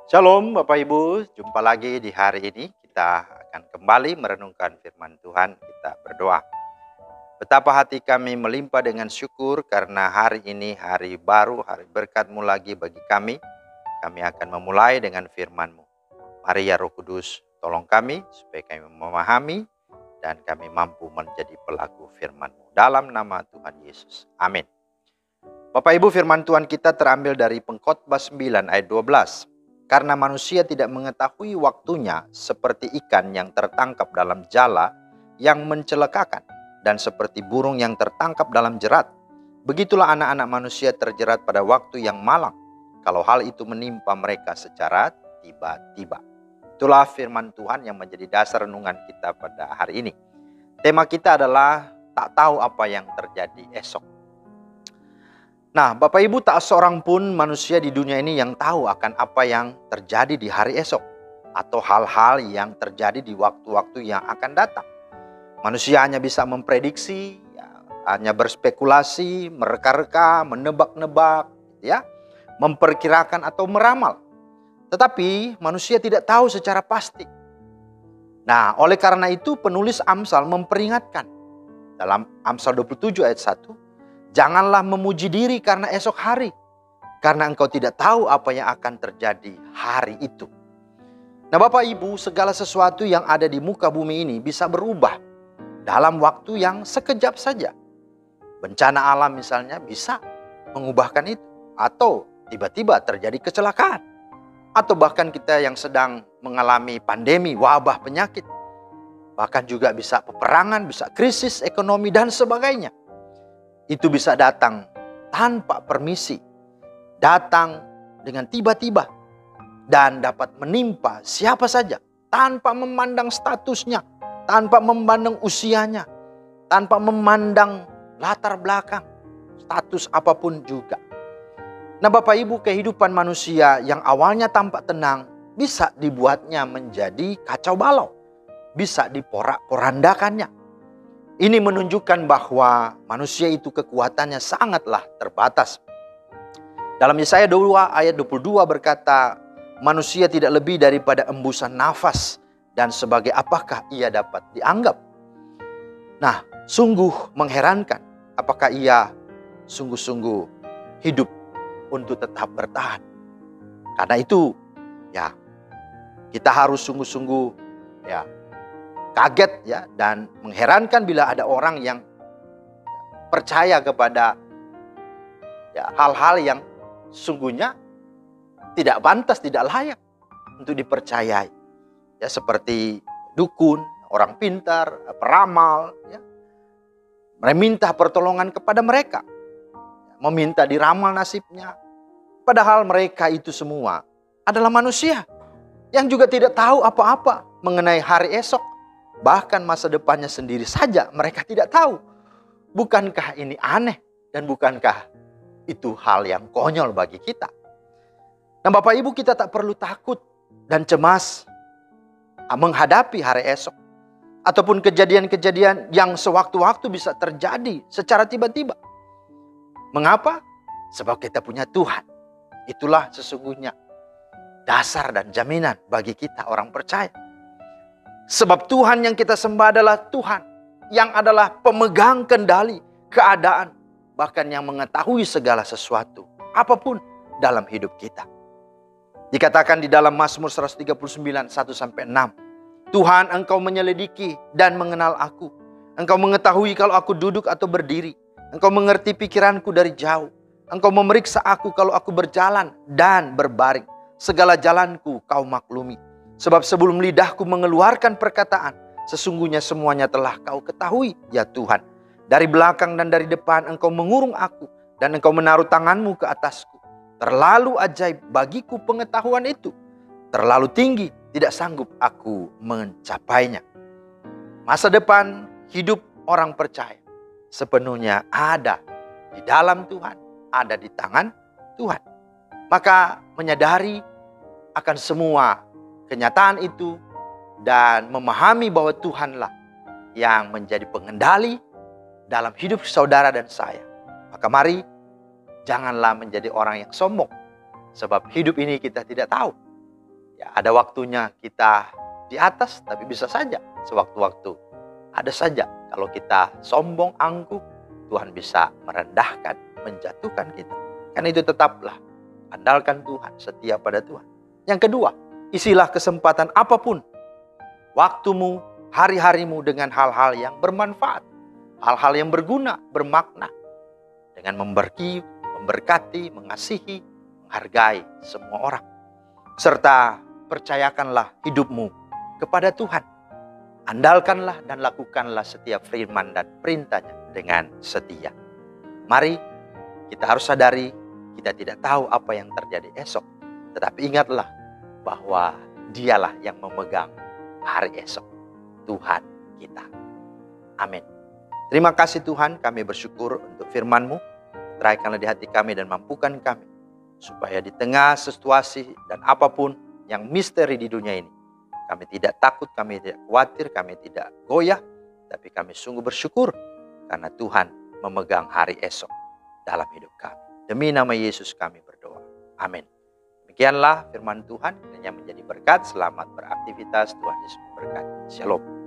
Shalom Bapak Ibu, jumpa lagi di hari ini. Kita akan kembali merenungkan firman Tuhan. Kita berdoa. Betapa hati kami melimpah dengan syukur karena hari ini hari baru, hari berkat-Mu lagi bagi kami. Kami akan memulai dengan firman-Mu. Mari ya Roh Kudus, tolong kami supaya kami memahami dan kami mampu menjadi pelaku firman-Mu. Dalam nama Tuhan Yesus. Amin. Bapak Ibu, firman Tuhan kita terambil dari Pengkhotbah 9 ayat 12. Karena manusia tidak mengetahui waktunya seperti ikan yang tertangkap dalam jala yang mencelakakan dan seperti burung yang tertangkap dalam jerat. Begitulah anak-anak manusia terjerat pada waktu yang malang kalau hal itu menimpa mereka secara tiba-tiba. Itulah firman Tuhan yang menjadi dasar renungan kita pada hari ini. Tema kita adalah tak tahu apa yang terjadi esok. Nah, Bapak Ibu, tak seorang pun manusia di dunia ini yang tahu akan apa yang terjadi di hari esok atau hal-hal yang terjadi di waktu-waktu yang akan datang. Manusia hanya bisa memprediksi, hanya berspekulasi, mereka-reka, menebak-nebak, memperkirakan atau meramal. Tetapi manusia tidak tahu secara pasti. Nah, oleh karena itu penulis Amsal memperingatkan dalam Amsal 27 ayat 1, janganlah memuji diri karena esok hari, karena engkau tidak tahu apa yang akan terjadi hari itu. Nah Bapak Ibu, segala sesuatu yang ada di muka bumi ini bisa berubah dalam waktu yang sekejap saja. Bencana alam misalnya bisa mengubahkan itu. Atau tiba-tiba terjadi kecelakaan. Atau bahkan kita yang sedang mengalami pandemi, wabah penyakit. Bahkan juga bisa peperangan, bisa krisis ekonomi dan sebagainya. Itu bisa datang tanpa permisi, datang dengan tiba-tiba, dan dapat menimpa siapa saja tanpa memandang statusnya, tanpa memandang usianya, tanpa memandang latar belakang, status apapun juga. Nah Bapak Ibu, kehidupan manusia yang awalnya tampak tenang bisa dibuatnya menjadi kacau balau, bisa diporak-porandakannya. Ini menunjukkan bahwa manusia itu kekuatannya sangatlah terbatas. Dalam Yesaya 2 ayat 22 berkata, manusia tidak lebih daripada embusan nafas dan sebagai apakah ia dapat dianggap. Nah, sungguh mengherankan apakah ia sungguh-sungguh hidup untuk tetap bertahan. Karena itu, kita harus sungguh-sungguh kaget dan mengherankan bila ada orang yang percaya kepada hal-hal yang sungguhnya tidak pantas, tidak layak untuk dipercayai. Seperti dukun, orang pintar, peramal, meminta pertolongan kepada mereka, meminta diramal nasibnya. Padahal mereka itu semua adalah manusia yang juga tidak tahu apa-apa mengenai hari esok. Bahkan masa depannya sendiri saja mereka tidak tahu. Bukankah ini aneh dan bukankah itu hal yang konyol bagi kita? Nah Bapak Ibu, kita tak perlu takut dan cemas menghadapi hari esok. Ataupun kejadian-kejadian yang sewaktu-waktu bisa terjadi secara tiba-tiba. Mengapa? Sebab kita punya Tuhan. Itulah sesungguhnya dasar dan jaminan bagi kita orang percaya. Sebab Tuhan yang kita sembah adalah Tuhan yang adalah pemegang kendali keadaan, bahkan yang mengetahui segala sesuatu apapun dalam hidup kita. Dikatakan di dalam Mazmur 139 1-6, Tuhan, engkau menyelidiki dan mengenal aku. Engkau mengetahui kalau aku duduk atau berdiri. Engkau mengerti pikiranku dari jauh. Engkau memeriksa aku kalau aku berjalan dan berbaring. Segala jalanku kau maklumi. Sebab sebelum lidahku mengeluarkan perkataan, sesungguhnya semuanya telah kau ketahui, ya Tuhan. Dari belakang dan dari depan engkau mengurung aku, dan engkau menaruh tanganmu ke atasku. Terlalu ajaib bagiku pengetahuan itu. Terlalu tinggi, tidak sanggup aku mencapainya. Masa depan hidup orang percaya sepenuhnya ada di dalam Tuhan, ada di tangan Tuhan. Maka menyadari akan semua kenyataan itu dan memahami bahwa Tuhanlah yang menjadi pengendali dalam hidup saudara dan saya. Maka mari janganlah menjadi orang yang sombong. Sebab hidup ini kita tidak tahu Ya, ada waktunya kita di atas, tapi bisa saja sewaktu-waktu. Ada saja kalau kita sombong, angkuh, Tuhan bisa merendahkan, menjatuhkan kita. Karena itu tetaplah andalkan Tuhan, setia pada Tuhan. Yang kedua, isilah kesempatan apapun waktumu, hari-harimu dengan hal-hal yang bermanfaat, hal-hal yang berguna, bermakna, dengan memberkati, mengasihi, menghargai semua orang. Serta percayakanlah hidupmu kepada Tuhan. Andalkanlah dan lakukanlah setiap firman dan perintahnya dengan setia. Mari kita harus sadari kita tidak tahu apa yang terjadi esok. Tetapi ingatlah bahwa Dialah yang memegang hari esok, Tuhan kita. Amin. Terima kasih Tuhan, kami bersyukur untuk firman-Mu. Teraikanlah di hati kami dan mampukan kami, supaya di tengah situasi dan apapun yang misteri di dunia ini, kami tidak takut, kami tidak khawatir, kami tidak goyah, tapi kami sungguh bersyukur karena Tuhan memegang hari esok dalam hidup kami. Demi nama Yesus kami berdoa. Amin. Demikianlah firman Tuhan, kiranya menjadi berkat. Selamat beraktivitas, Tuhan Yesus memberkati. Shalom.